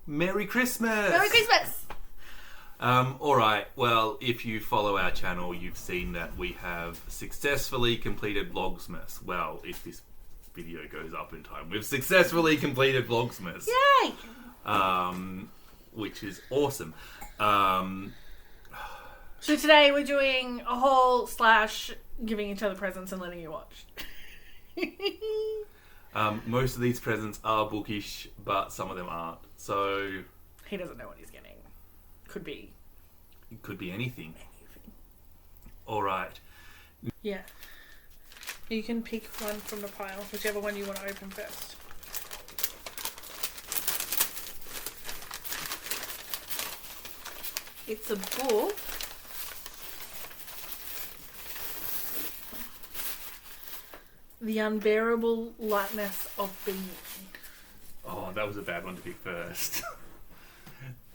Merry Christmas! Merry Christmas! Alright, well, if you follow our channel, you've seen that we have successfully completed Vlogsmas. Well, if this video goes up in time, we've successfully completed Vlogsmas. Yay! Which is awesome. So today we're doing a haul / giving each other presents and letting you watch. Most of these presents are bookish, but some of them aren't. So He doesn't know what he's getting. Could be. it could be anything. Alright. Yeah. You can pick one from the pile, whichever one you want to open first. It's a book. The Unbearable Lightness of Being. Oh, that was a bad one to pick first.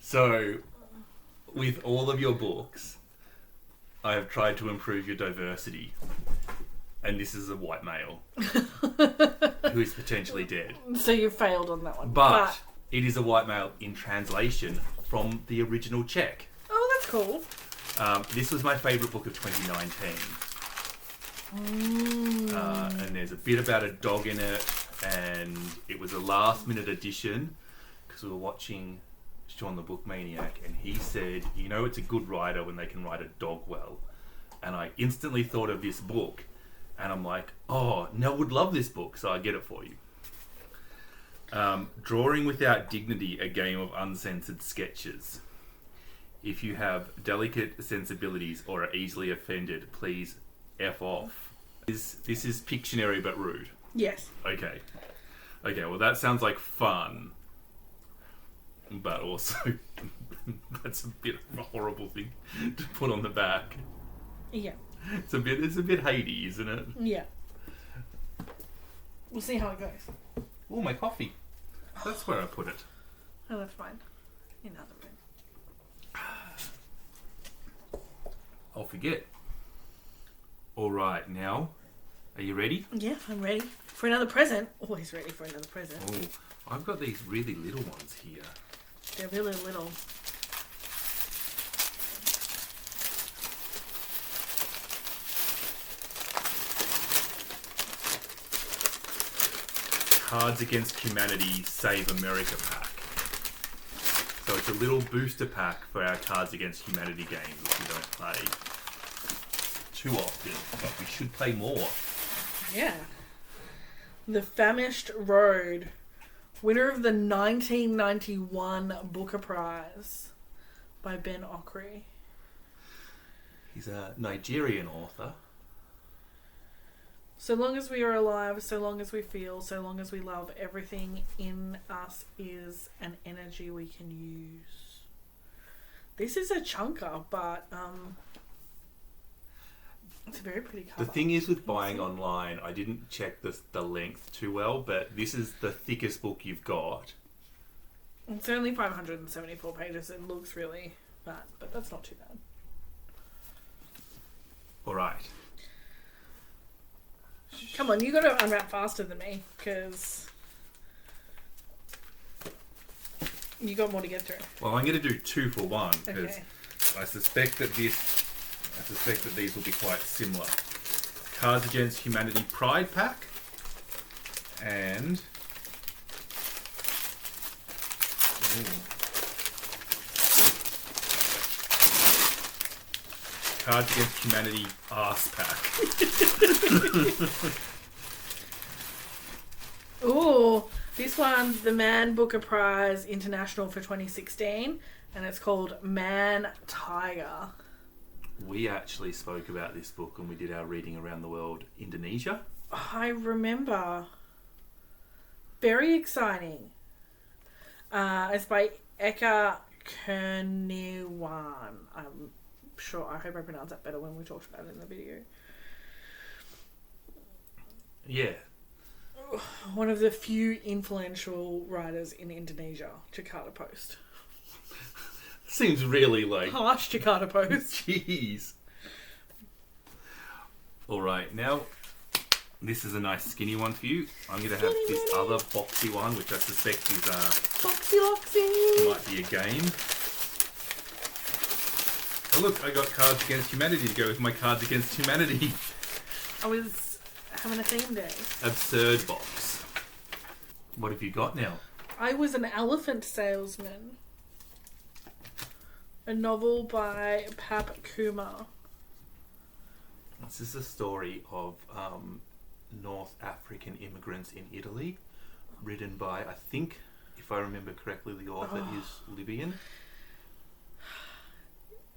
So, with all of your books, I have tried to improve your diversity. And this is a white male who is potentially dead. So you failed on that one. But it is a white male in translation from the original Czech. Oh, that's cool. This was my favourite book of 2019. And there's a bit about a dog in it, and it was a last minute addition because we were watching Sean the Book Maniac, and he said, you know, it's a good writer when they can write a dog well. And I instantly thought of this book, and I'm like, oh, Nelle would love this book, so I get it for you. Drawing Without Dignity, a game of uncensored sketches. If you have delicate sensibilities or are easily offended, please F off. This is Pictionary but rude. Yes. Okay, well that sounds like fun. But also, that's a bit of a horrible thing to put on the back. Yeah. It's a bit Haiti, isn't it? Yeah. We'll see how it goes. Oh, my coffee. That's where I put it. Oh, that's fine. In another room. I'll forget. All right, now, are you ready? Yeah, I'm ready. For another present. Always ready for another present. Oh, I've got these really little ones here. They're really little. Cards Against Humanity Save America pack. So it's a little booster pack for our Cards Against Humanity games, which we don't play too often, but we should play more. Yeah. The Famished Road. Winner of the 1991 Booker Prize by Ben Okri. He's a Nigerian author. So long as we are alive, so long as we feel, so long as we love, everything in us is an energy we can use. This is a chunker, but it's a very pretty cover. The thing is with buying online, I didn't check the length too well, but this is the thickest book you've got. It's only 574 pages. It looks really bad, but that's not too bad. All right. Come on, you got to unwrap faster than me, because you got more to get through. Well, I'm going to do 2 for 1 because Okay. I suspect that these will be quite similar. Cards Against Humanity Pride pack and Cards Against Humanity Arse pack. Ooh, this one's the Man Booker Prize International for 2016, and it's called Man Tiger. We actually spoke about this book when we did our Reading Around the World Indonesia. I remember. Very exciting. It's by Eka Kurniawan. I'm sure, I hope I pronounced that better when we talked about it in the video. Yeah. One of the few influential writers in Indonesia, Jakarta Post. Seems really like... Harsh Jakarta Post. Jeez. Alright, now this is a nice skinny one for you. I'm going to have this other boxy one, which I suspect is Loxy. Might be a game. Oh look, I got Cards Against Humanity to go with my Cards Against Humanity. I was having a theme day. Absurd box. What have you got now? I was an elephant salesman. A novel by Pap Kumar. This is a story of North African immigrants in Italy, written by, I think, if I remember correctly, the author is Libyan.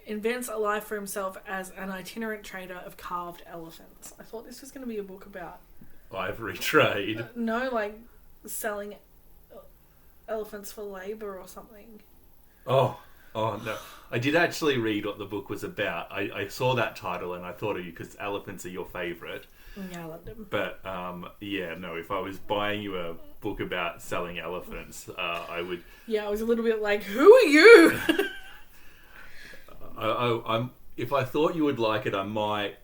Invents a life for himself as an itinerant trader of carved elephants. I thought this was going to be a book about... Ivory trade. No, like selling elephants for labour or something. Oh no. I did actually read what the book was about. I saw that title and I thought of you because elephants are your favourite. Yeah, I loved them. But, if I was buying you a book about selling elephants, I would... Yeah, I was a little bit like, who are you? If I thought you would like it, I might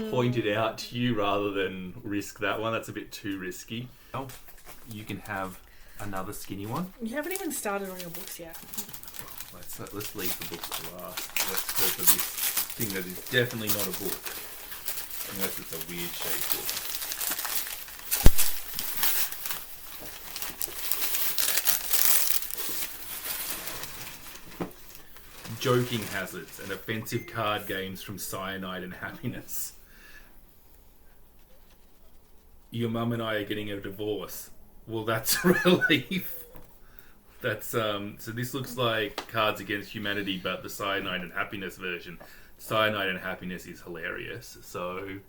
point it out to you rather than risk that one. That's a bit too risky. Oh, you can have another skinny one. You haven't even started on your books yet. Let's leave the books to last. Let's go for this thing that is definitely not a book. Unless it's a weird shaped book. Joking Hazards and Offensive Card Games from Cyanide and Happiness. Your mum and I are getting a divorce. Well, that's a relief. That's so this looks like Cards Against Humanity, but the Cyanide and Happiness version. Cyanide and Happiness is hilarious, so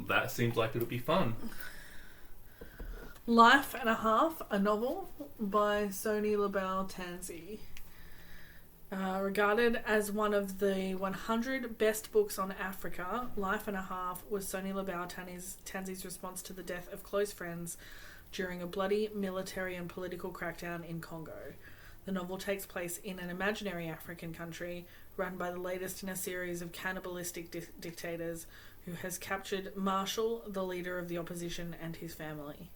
that seems like it'll be fun. Life and a Half, a novel by Soni Labelle Tanzi. Regarded as one of the 100 best books on Africa, Life and a Half was Soni Labelle Tanzi's response to the death of close friends during a bloody military and political crackdown in Congo. The novel takes place in an imaginary African country run by the latest in a series of cannibalistic dictators who has captured Marshall, the leader of the opposition, and his family.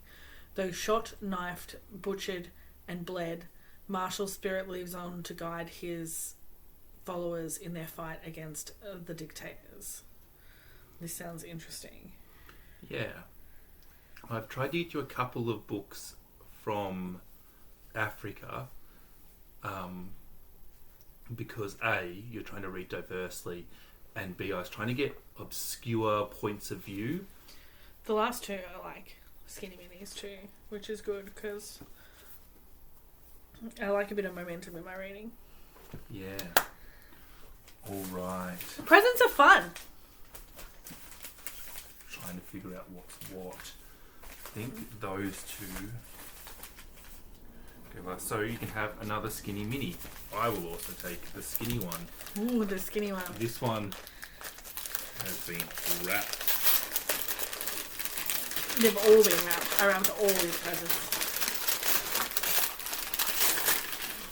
Though shot, knifed, butchered, and bled, Marshall's spirit lives on to guide his followers in their fight against the dictators. This sounds interesting. Yeah. I've tried to get you a couple of books from Africa because A, you're trying to read diversely, and B, I was trying to get obscure points of view. The last two are like skinny minis too, which is good because I like a bit of momentum in my reading. Yeah. All right. Presents are fun. Trying to figure out what's what. I think those two. Okay, well, so you can have another skinny mini. I will also take the skinny one. Ooh, the skinny one. This one has been wrapped. They've all been wrapped. I wrapped all these presents.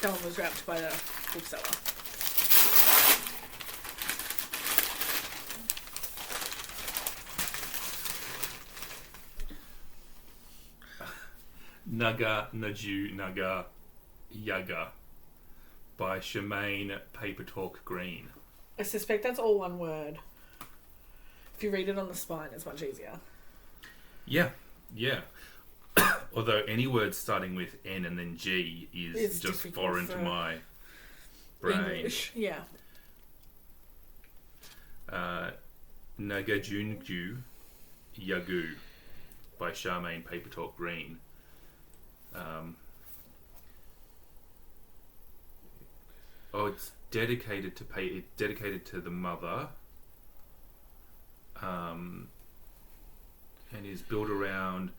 That one was wrapped by the bookseller. Naga Naju Naga Yaga by Shemaine Paper Talk Green. I suspect that's all one word. If you read it on the spine, it's much easier. Yeah. Although any word starting with N and then G is It's just difficult foreign to for my brain. English, yeah. Nagajunju Yagu by Charmaine Paper Talk Green. It's dedicated to the mother, and is built around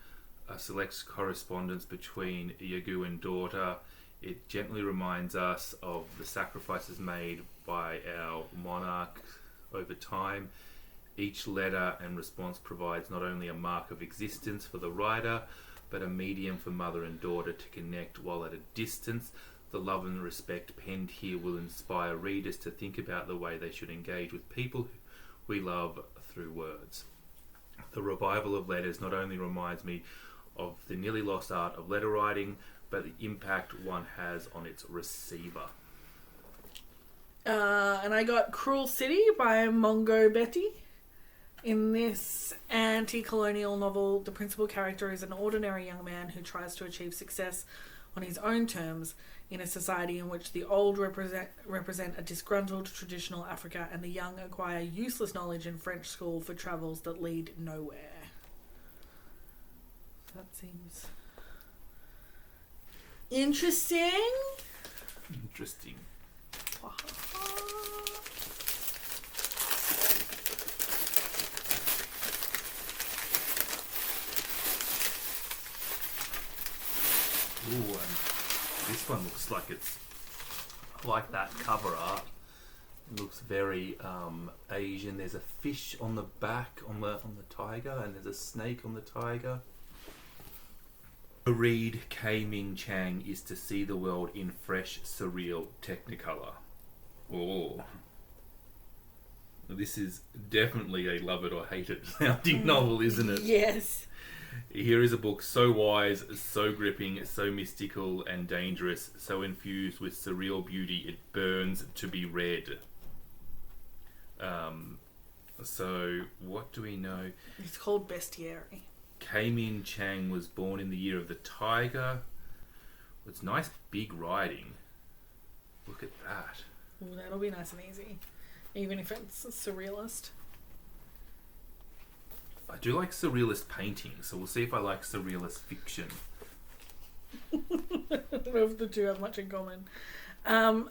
a select correspondence between Yagu and daughter. It gently reminds us of the sacrifices made by our monarch over time. Each letter and response provides not only a mark of existence for the writer, but a medium for mother and daughter to connect while at a distance. The love and respect penned here will inspire readers to think about the way they should engage with people we love through words. The revival of letters not only reminds me of the nearly lost art of letter writing, but the impact one has on its receiver. And I got Cruel City by Mongo Betty. In this anti-colonial novel, the principal character is an ordinary young man who tries to achieve success on his own terms in a society in which the old represent a disgruntled traditional Africa and the young acquire useless knowledge in French school for travels that lead nowhere. That seems interesting. Interesting. Ooh, and this one looks like it's like that cover art. It looks very Asian. There's a fish on the back on the tiger, and there's a snake on the tiger. To read K. Ming Chang is to see the world in fresh, surreal Technicolor. Oh, this is definitely a love it or hate it sounding novel, isn't it? Yes. Here is a book so wise, so gripping, so mystical and dangerous, so infused with surreal beauty it burns to be read. So, what do we know? It's called Bestiary. K-Min Chang was born in the year of the tiger. It's nice big writing. Look at that. Ooh, that'll be nice and easy. Even if it's surrealist. I do like surrealist painting, so we'll see if I like surrealist fiction. I don't know if the two have much in common.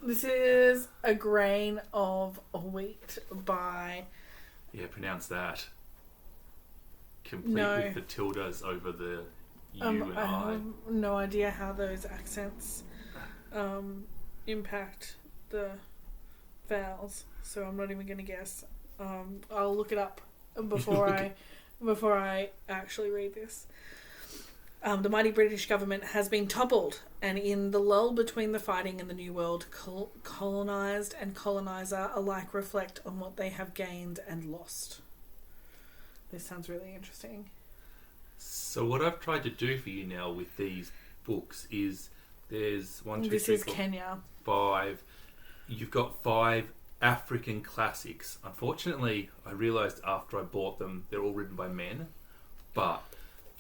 This is A Grain of Wheat by... Yeah, pronounce that. Complete with the tildes over the U and I. have no idea how those accents impact the vowels, so I'm not even going to guess. I'll look it up before I actually read this. The mighty British government has been toppled, and in the lull between the fighting and the New World, colonised and coloniser alike reflect on what they have gained and lost. This sounds really interesting. So what I've tried to do for you now with these books is there's 1, 2, This 3, is 4, Kenya. 5. You've got 5 African classics. Unfortunately, I realised after I bought them, they're all written by men, but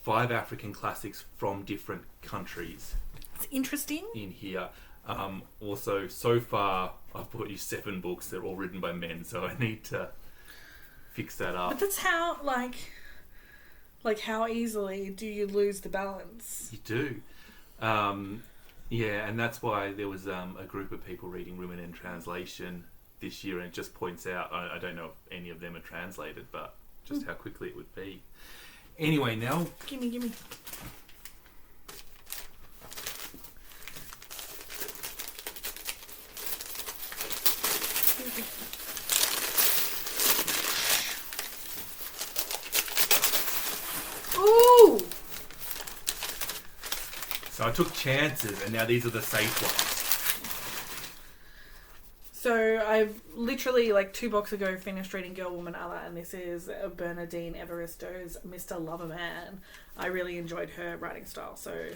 5 African classics from different countries. It's interesting. In here. Also, so far, I've bought you 7 books. They're all written by men, so I need to fix that up. But that's how, like how easily do you lose the balance? You do. Yeah, and that's why there was a group of people reading Women in Translation this year, and it just points out, I don't know if any of them are translated, but just how quickly it would be. Anyway, now... Gimme. Ooh! So I took chances, and now these are the safe ones. So I've literally, 2 boxes ago, finished reading Girl, Woman, Other, and this is Bernadine Evaristo's Mr. Loverman. I really enjoyed her writing style, so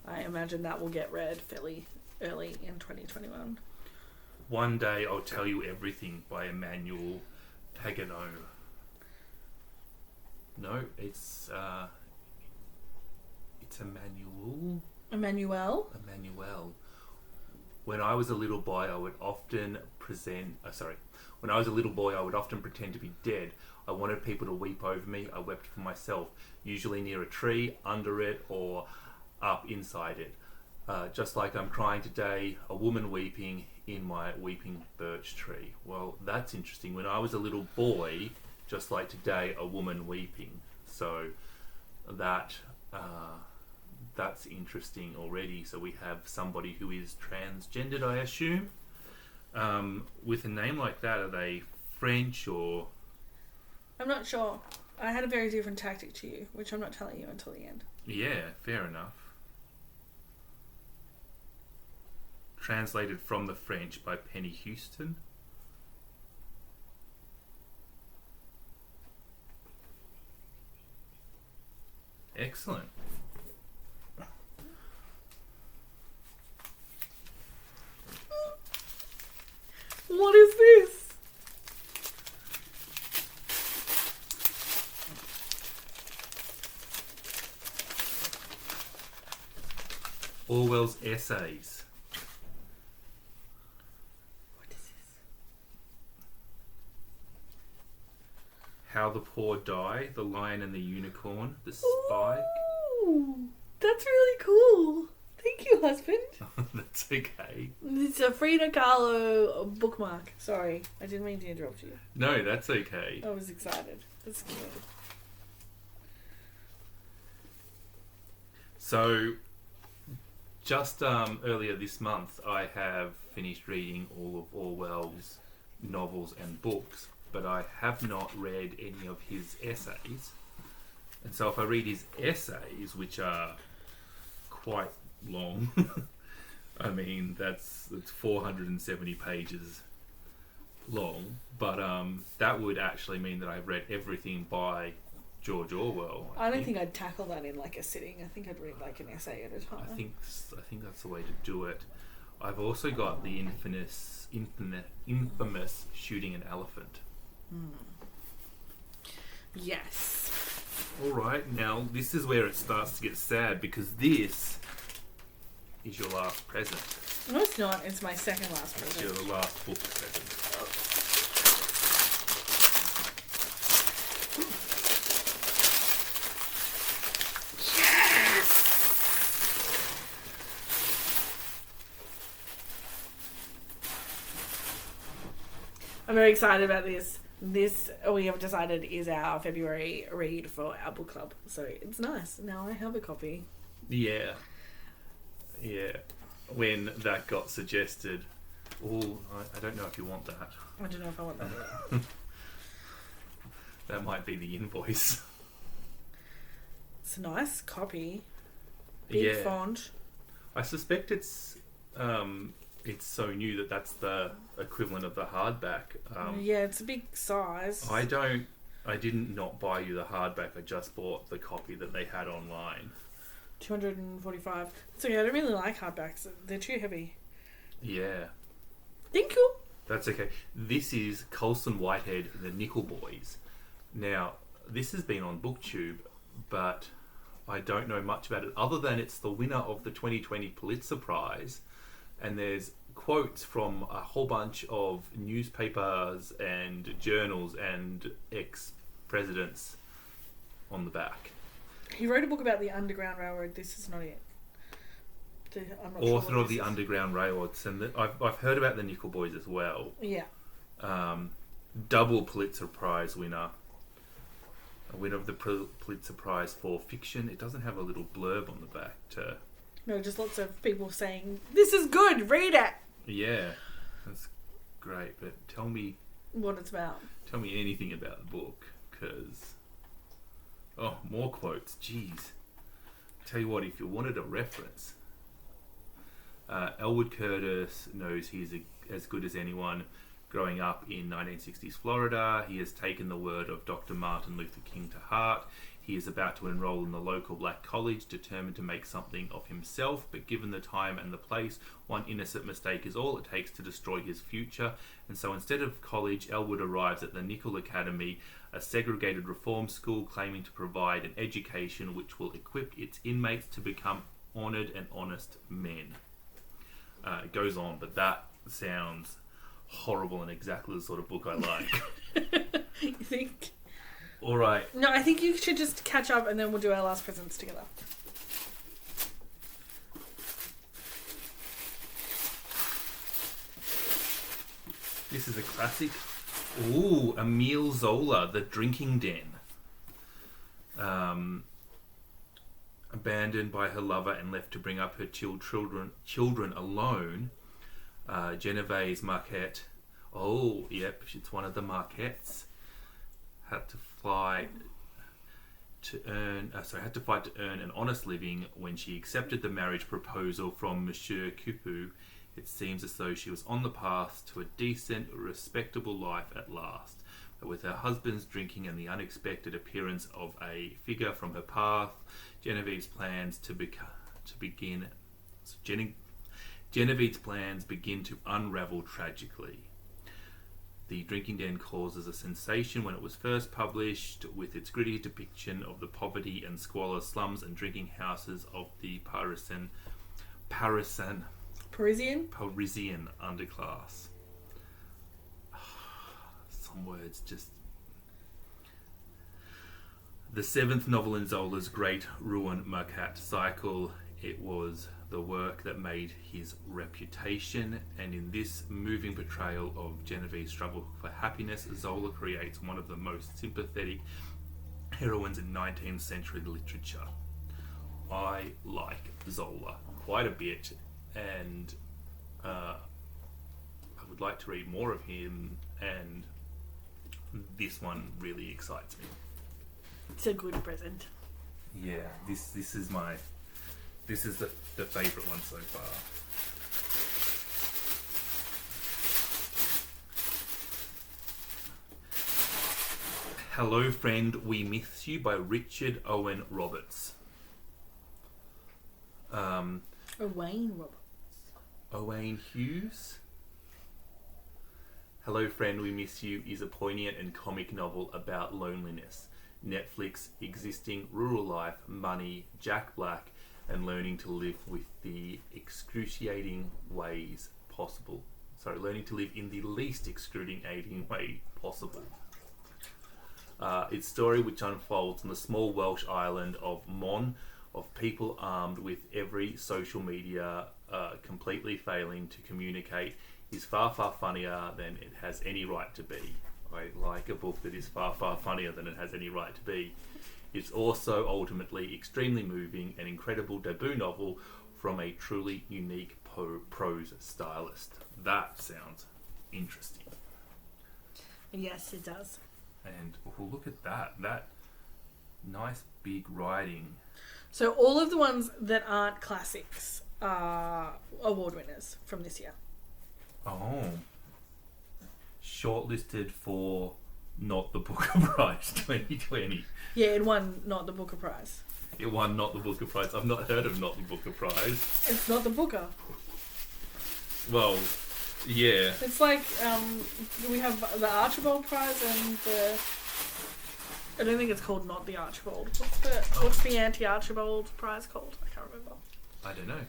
I imagine that will get read fairly early in 2021. One Day I'll Tell You Everything by Emmanuel Pagano. No, it's Emmanuel. Emmanuel? When I was a little boy, I would often When I was a little boy, I would often pretend to be dead. I wanted people to weep over me. I wept for myself, usually near a tree, under it, or up inside it. Just like I'm crying today, a woman weeping in my weeping birch tree. Well, that's interesting. When I was a little boy, just like today, a woman weeping. So that's interesting already. So we have somebody who is transgendered, I assume. With a name like that, are they French or... I'm not sure. I had a very different tactic to you, which I'm not telling you until the end. Yeah, fair enough. Translated from the French by Penny Houston. Excellent. Orwell's essays. What is this? How the Poor Die, The Lion and the Unicorn, The Spike. Ooh, that's really cool. Thank you, husband. That's okay. It's a Frida Kahlo bookmark. Sorry, I didn't mean to interrupt you. No, that's okay. I was excited. That's cute. So, just earlier this month, I have finished reading all of Orwell's novels and books, but I have not read any of his essays. And so if I read his essays, which are quite long, I mean, that's 470 pages long, but that would actually mean that I've read everything by George Orwell. I don't think I'd tackle that in like a sitting. I think I'd read like an essay at a time. I think that's the way to do it. I've also got the infamous shooting an elephant. Yes. All right, now this is where it starts to get sad because this is your last present. No, it's not. It's my second last It's present. your last book present. I'm very excited about this. This, we have decided, is our February read for our book club. So it's nice. Now I have a copy. Yeah. When that got suggested, I don't know if you want that. I don't know if I want that yet. That might be the invoice. It's a nice copy. Big font. I suspect it's so new that that's the equivalent of the hardback. Yeah, it's a big size. I didn't not buy you the hardback. I just bought the copy that they had online. 245. So yeah, I don't really like hardbacks. They're too heavy. Yeah. Thank you. That's okay. This is Colson Whitehead, The Nickel Boys. Now, this has been on Booktube, but I don't know much about it other than it's the winner of the 2020 Pulitzer Prize, and there's quotes from a whole bunch of newspapers and journals and ex-presidents on the back. He wrote a book about the Underground Railroad. This is not it. I'm not Author sure of the Underground Railroads, and I've heard about the Nickel Boys as well. Yeah. Double Pulitzer Prize winner. A winner of the Pulitzer Prize for fiction. It doesn't have a little blurb on the back to... No, just lots of people saying, this is good, read it! Yeah, that's great, but tell me... What it's about. Tell me anything about the book, because... Oh, more quotes, jeez. Tell you what, if you wanted a reference... Elwood Curtis knows he's as good as anyone. Growing up in 1960s Florida, he has taken the word of Dr. Martin Luther King to heart. He is about to enroll in the local black college, determined to make something of himself, but given the time and the place, one innocent mistake is all it takes to destroy his future. And so instead of college, Elwood arrives at the Nickel Academy, a segregated reform school claiming to provide an education which will equip its inmates to become honoured and honest men. It goes on, but that sounds horrible and exactly the sort of book I like. You think? All right. No, I think you should just catch up and then we'll do our last presents together. This is a classic. Ooh, Emile Zola, The Drinking Den. Abandoned by her lover and left to bring up her children alone, Genevieve Marquette. Oh, yep, it's one of the Marquettes. Had to fight to earn an honest living. When she accepted the marriage proposal from Monsieur Coupeau, it seems as though she was on the path to a decent, respectable life at last. But with her husband's drinking and the unexpected appearance of a figure from her path, Genevieve's plans begin to unravel tragically. The Drinking Den causes a sensation when it was first published, with its gritty depiction of the poverty and squalor slums and drinking houses of the Parisian Parisian underclass. Some words just... The seventh novel in Zola's great Ruin Marquette cycle. It was the work that made his reputation, and in this moving portrayal of Genevieve's struggle for happiness, Zola creates one of the most sympathetic heroines in 19th century literature. I like Zola quite a bit, and I would like to read more of him, and this one really excites me. It's a good present. Yeah, this is the favourite one so far. Hello Friend, We Miss You by Richard Owen Roberts. Owain Roberts. Owain Hughes. Hello Friend, We Miss You is a poignant and comic novel about loneliness, Netflix, existing rural life, money, Jack Black, and learning to live with the excruciating ways possible. Learning to live in the least excruciating way possible. Its story, which unfolds on the small Welsh island of Mon, of people armed with every social media completely failing to communicate, is far, far funnier than it has any right to be. I like a book that is far, far funnier than it has any right to be. It's also ultimately extremely moving, an incredible debut novel from a truly unique prose stylist. That sounds interesting. Yes, it does. And look at that nice big writing. So all of the ones that aren't classics are award winners from this year. Oh. Shortlisted for Not the Booker Prize 2020. Yeah, it won Not the Booker Prize. It won Not the Booker Prize. I've not heard of Not the Booker Prize. It's not the Booker. Well, yeah. It's like we have the Archibald Prize and the... I don't think it's called Not the Archibald. What's the anti-Archibald Prize called? I can't remember. I don't know.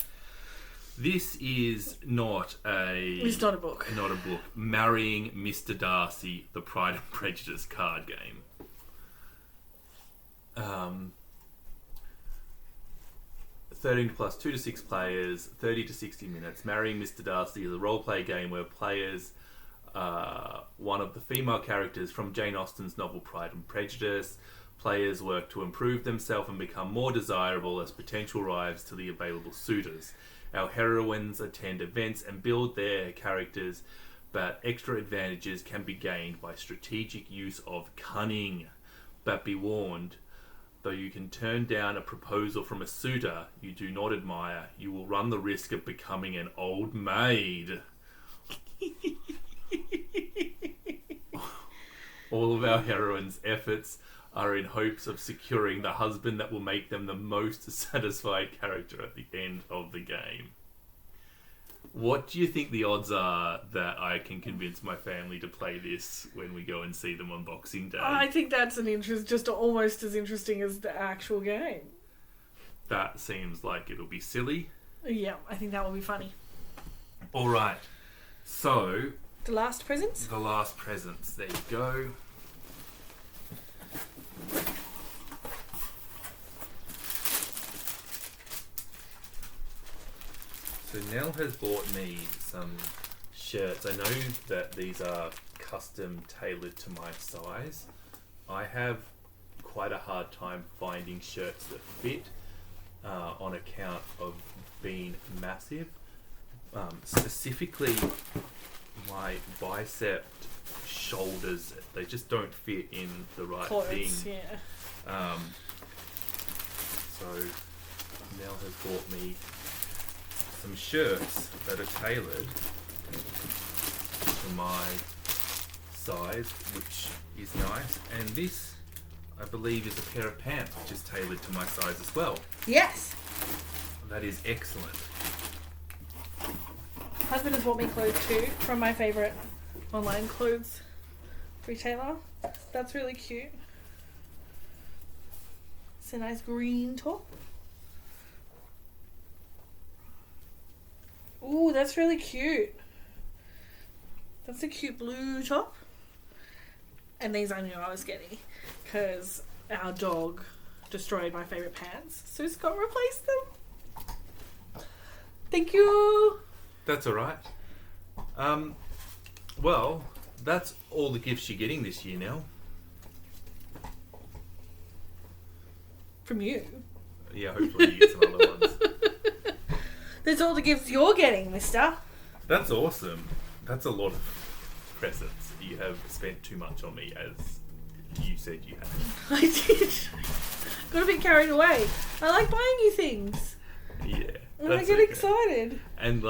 This is not a... It's not a book. Not a book. Marrying Mr. Darcy, the Pride and Prejudice card game. 13 plus 2 to 6 players, 30 to 60 minutes. Marrying Mr. Darcy is a role-play game where players... one of the female characters from Jane Austen's novel Pride and Prejudice. Players work to improve themselves and become more desirable as potential wives to the available suitors. Our heroines attend events and build their characters, but extra advantages can be gained by strategic use of cunning. But be warned, though you can turn down a proposal from a suitor you do not admire, you will run the risk of becoming an old maid. All of our heroines' efforts are in hopes of securing the husband that will make them the most satisfied character at the end of the game. What do you think the odds are that I can convince my family to play this when we go and see them on Boxing Day? I think that's just almost as interesting as the actual game. That seems like it'll be silly. Yeah, I think that will be funny. Alright, so... The Last Presents? The Last Presents, there you go. So Nelle has bought me some shirts. I know that these are custom tailored to my size. I have quite a hard time finding shirts that fit on account of being massive. Specifically, my bicep, shoulders, they just don't fit in the right thing. Yeah. So Nelle has bought me some shirts that are tailored to my size, which is nice. And this, I believe, is a pair of pants which is tailored to my size as well. Yes. That is excellent. Husband has bought me clothes too from my favourite online clothes retailer. That's really cute. It's a nice green top. Oh, that's really cute. That's a cute blue top. And these I knew I was getting because our dog destroyed my favourite pants. So Scott replaced them. Thank you. That's all right. Well, that's all the gifts you're getting this year, Nell. From you. Yeah, hopefully you get some other ones. That's all the gifts you're getting, mister. That's awesome. That's a lot of presents. You have spent too much on me, as you said you had. I did. Got a bit carried away. I like buying you things. Yeah. And I get excited. And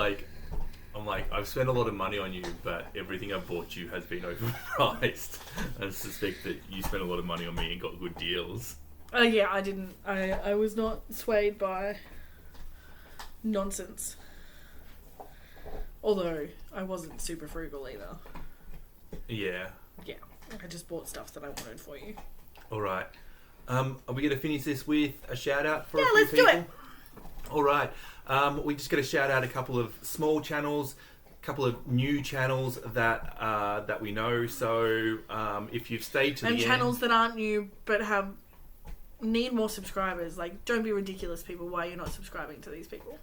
I'm like, I've spent a lot of money on you, but everything I've bought you has been overpriced. I suspect that you spent a lot of money on me and got good deals. Yeah, I didn't. I was not swayed by nonsense. Although, I wasn't super frugal either. Yeah. Yeah, I just bought stuff that I wanted for you. Alright. Are we going to finish this with a shout out for a few let's people? do it. Alright. We just got to shout out a couple of small channels, a couple of new channels that we know. So if you've stayed to the end... And channels that aren't new but need more subscribers. Like, don't be ridiculous, people. Why you're not subscribing to these people?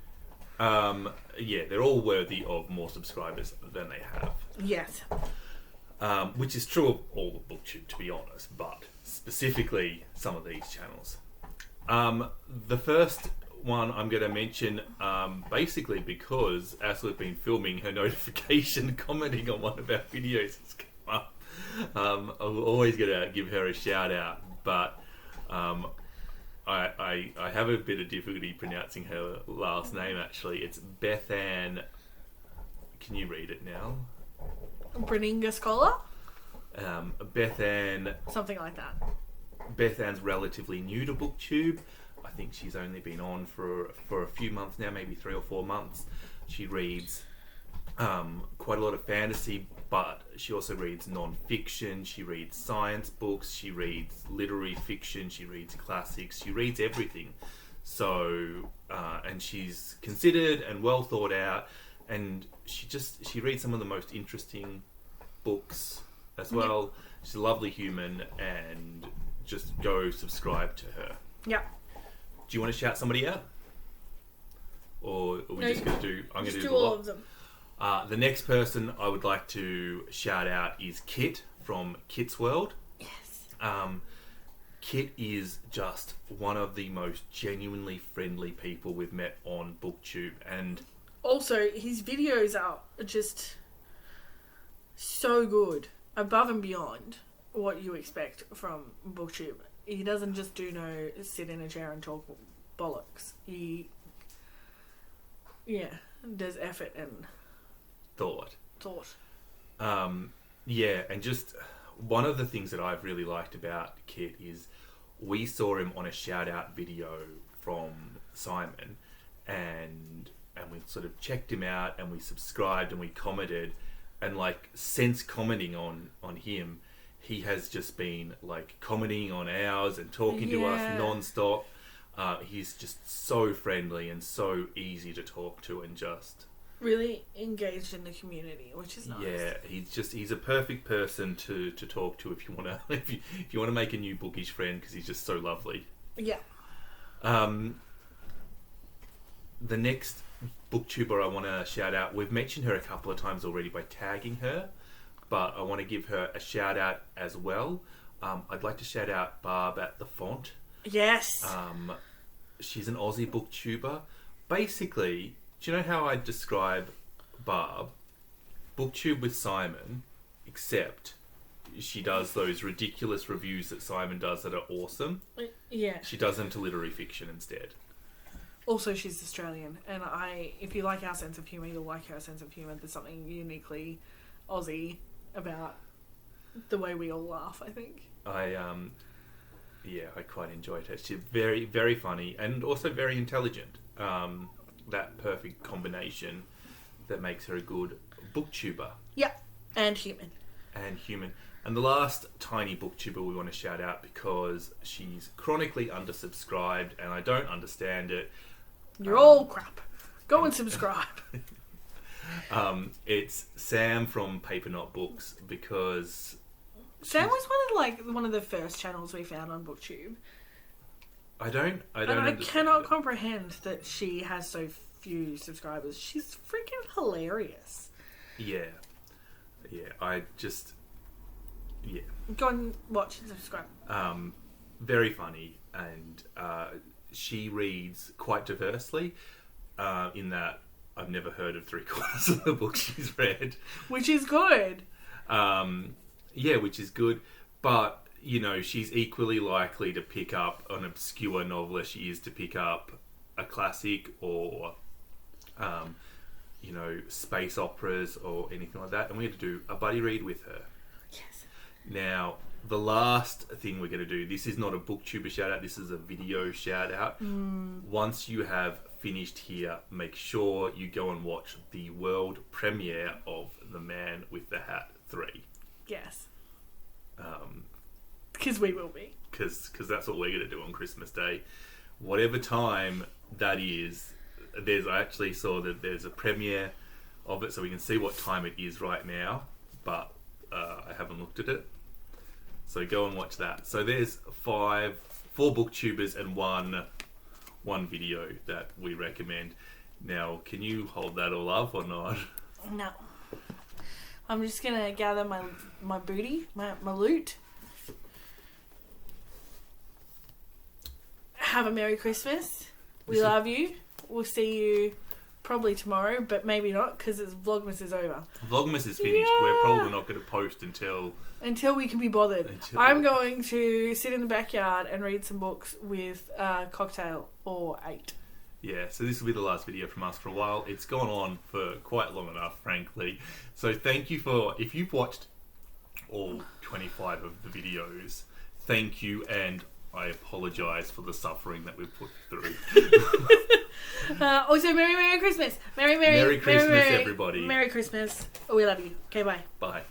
Yeah, they're all worthy of more subscribers than they have. Yes. Which is true of all of Booktube, to be honest, but specifically some of these channels. The first one I'm going to mention, basically because as we've been filming, her notification commenting on one of our videos has come up. I'm always going to give her a shout out, but I have a bit of difficulty pronouncing her last name, actually. It's Bethann. Can you read it now? Breninga Scholar? Bethann. Something like that. Bethann's relatively new to Booktube. I think she's only been on for a few months now, maybe 3 or 4 months. She reads quite a lot of fantasy, but she also reads non-fiction. She reads science books. She reads literary fiction. She reads classics. She reads everything. So, and she's considered and well thought out. And she reads some of the most interesting books as well. Yep. She's a lovely human, and just go subscribe to her. Yeah. Do you want to shout somebody out? Or are we just going to do... I'm going to do all of them. The next person I would like to shout out is Kit from Kit's World. Yes. Kit is just one of the most genuinely friendly people we've met on Booktube, and also his videos are just so good, above and beyond what you expect from Booktube. He doesn't just sit in a chair and talk bollocks. He there's effort and thought. Yeah, and just one of the things that I've really liked about Kit is we saw him on a shout out video from Simon, and we sort of checked him out, and we subscribed and we commented, and since commenting on him, he has just been commenting on ours and talking to us non-stop. He's just so friendly and so easy to talk to, and just really engaged in the community, which is nice. Yeah, he's a perfect person to talk to if you want to if you want to make a new bookish friend, because he's just so lovely. Yeah. The next booktuber I want to shout out, we've mentioned her a couple of times already by tagging her, but I want to give her a shout out as well. I'd like to shout out Barb at the Font. Yes. She's an Aussie booktuber. Basically, do you know how I describe Barb? Booktube with Simon, except she does those ridiculous reviews that Simon does that are awesome. Yeah. She does them to literary fiction instead. Also, she's Australian, and if you like our sense of humour, you'll like her sense of humour. There's something uniquely Aussie about the way we all laugh, I think. I quite enjoyed her. She's very, very funny and also very intelligent. That perfect combination that makes her a good booktuber. Yeah, and human. And the last tiny booktuber we want to shout out, because she's chronically undersubscribed and I don't understand it. You're all crap. Go and subscribe. It's Sam from Paper Knot Books, because Sam was one of the first channels we found on BookTube. I don't And I cannot comprehend that she has so few subscribers. She's freaking hilarious. Yeah. Go and watch and subscribe. Very funny, and she reads quite diversely, in that I've never heard of 3/4 of the books she's read. Which is good. Which is good. But, she's equally likely to pick up an obscure novel as she is to pick up a classic or, space operas or anything like that. And we had to do a buddy read with her. Yes. Now, the last thing we're going to do, this is not a booktuber shout out, this is a video shout out. Once you have finished here, make sure you go and watch the world premiere of The Man with the Hat 3. Yes. Because we will be. Because that's what we're going to do on Christmas Day. Whatever time that is, I actually saw that there's a premiere of it, so we can see what time it is right now, but I haven't looked at it. So go and watch that. So there's 4 booktubers and one video that we recommend. Now, can you hold that all up or not? No. I'm just going to gather my booty, my loot. Have a Merry Christmas. We love you. We'll see you probably tomorrow, but maybe not, because Vlogmas is over. Vlogmas is finished. Yeah. We're probably not going to post until we can be bothered. I'm going to sit in the backyard and read some books with a cocktail or 8. Yeah, so this will be the last video from us for a while. It's gone on for quite long enough, frankly. So thank you if you've watched all 25 of the videos, thank you, and I apologise for the suffering that we've put through. Also, Merry Christmas. Merry Christmas, everybody. Merry Christmas. We love you. Okay, bye. Bye.